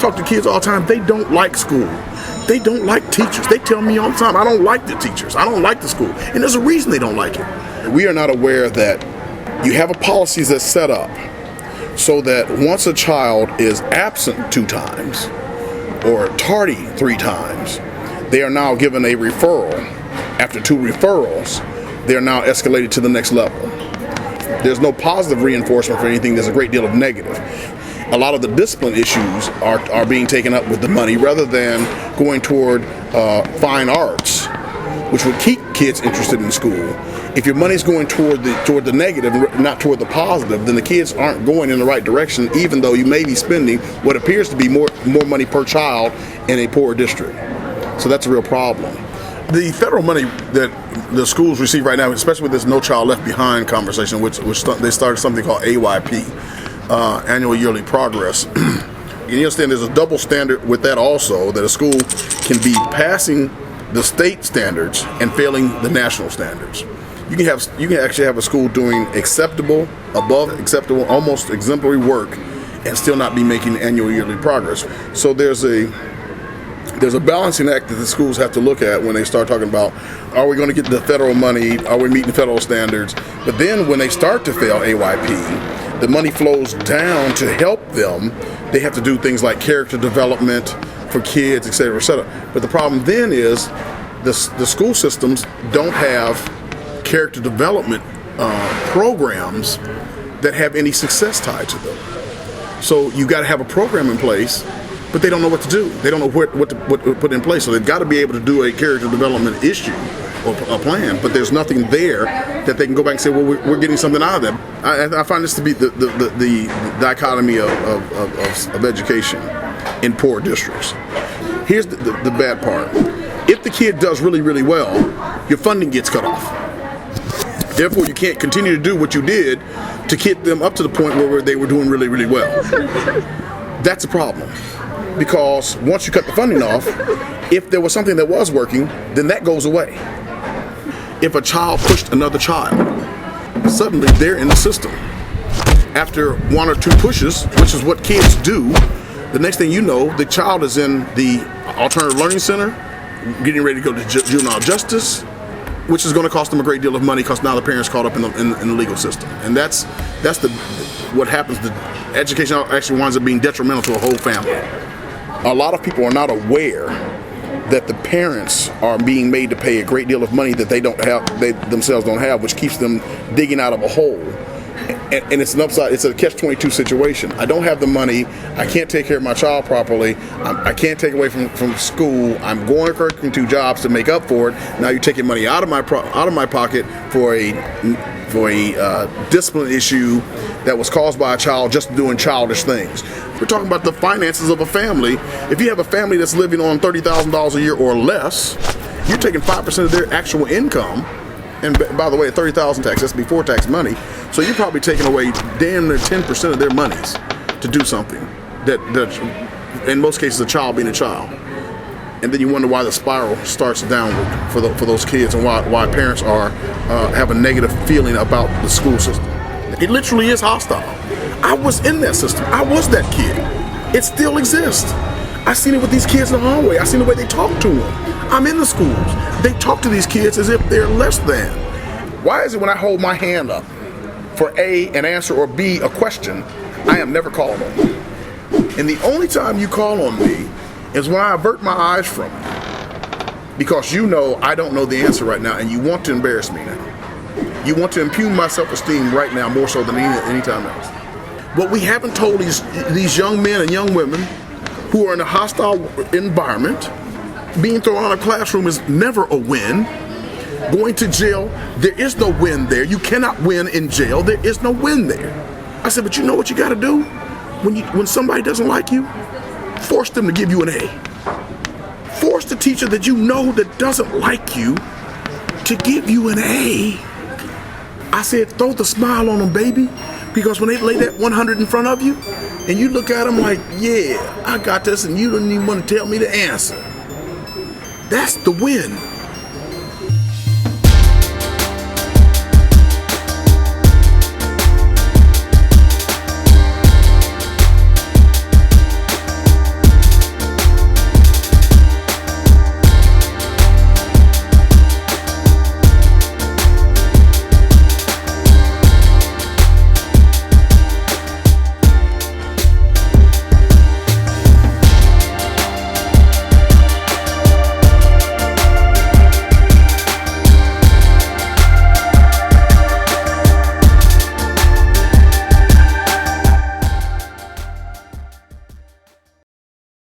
talk to kids all the time. They don't like school. They don't like teachers. They tell me all the time, I don't like the teachers. I don't like the school. And there's a reason they don't like it. We are not aware that you have a policies that's set up so that once a child is absent 2 times or tardy 3 times, they are now given a referral. After 2 referrals, they are now escalated to the next level. There's no positive reinforcement for anything. There's a great deal of negative. A lot of the discipline issues are being taken up with the money rather than going toward fine arts, which would keep kids interested in school. If your money's going toward the negative, not toward the positive, then the kids aren't going in the right direction, even though you may be spending what appears to be more money per child in a poor district. So that's a real problem. The federal money that the schools receive right now, especially with this No Child Left Behind conversation, which they started something called AYP, Annual Yearly Progress. You understand there's a double standard with that also, that a school can be passing the state standards and failing the national standards. You can actually have a school doing acceptable, above acceptable, almost exemplary work and still not be making annual yearly progress. So there's a balancing act that the schools have to look at when they start talking about, are we going to get the federal money? Are we meeting federal standards? But then when they start to fail AYP, the money flows down to help them. They have to do things like character development for kids, et cetera, et cetera. But the problem then is the school systems don't have character development programs that have any success tied to them. So you got to have a program in place, but they don't know what to do. They don't know what to put in place. So they've got to be able to do a character development issue or a plan, but there's nothing there that they can go back and say, well, we're getting something out of them. I find this to be the dichotomy of education in poor districts. Here's the bad part. If the kid does really, really well, your funding gets cut off. Therefore, you can't continue to do what you did to get them up to the point where they were doing really, really well. That's a problem. Because once you cut the funding off, if there was something that was working, then that goes away. If a child pushed another child, suddenly they're in the system. After 1 or 2 pushes, which is what kids do, the next thing you know, the child is in the alternative learning center, getting ready to go to juvenile justice, which is going to cost them a great deal of money because now the parents caught up in the legal system. And that's what happens. The education actually winds up being detrimental to a whole family. A lot of people are not aware that the parents are being made to pay a great deal of money that they themselves don't have, which keeps them digging out of a hole. And it's an upside. It's a catch-22 situation. I don't have the money. I can't take care of my child properly. I can't take away from school. I'm going working 2 jobs to make up for it. Now you're taking money out of my pocket for a discipline issue that was caused by a child just doing childish things. We're talking about the finances of a family. If you have a family that's living on $30,000 a year or less, you're taking 5% of their actual income. And by the way, $30,000 tax, that's before tax money. So you're probably taking away damn near 10% of their monies to do something that in most cases, a child being a child. And then you wonder why the spiral starts downward for those kids and why parents have a negative feeling about the school system. It literally is hostile. I was in that system. I was that kid. It still exists. I've seen it with these kids in the hallway. I've seen the way they talk to them. I'm in the schools. They talk to these kids as if they're less than. Why is it when I hold my hand up for A, an answer, or B, a question, I am never called on? And the only time you call on me is when I avert my eyes from you. Because you know I don't know the answer right now and you want to embarrass me now. You want to impugn my self-esteem right now more so than any time else. What we haven't told these young men and young women who are in a hostile environment, being thrown out of a classroom is never a win. Going to jail, there is no win there. You cannot win in jail. There is no win there. I said, but you know what you got to do? When somebody doesn't like you, force them to give you an A. Force the teacher that you know that doesn't like you to give you an A. I said, throw the smile on them, baby. Because when they lay that 100 in front of you, and you look at them like, yeah, I got this, and you don't even want to tell me the answer. That's the win.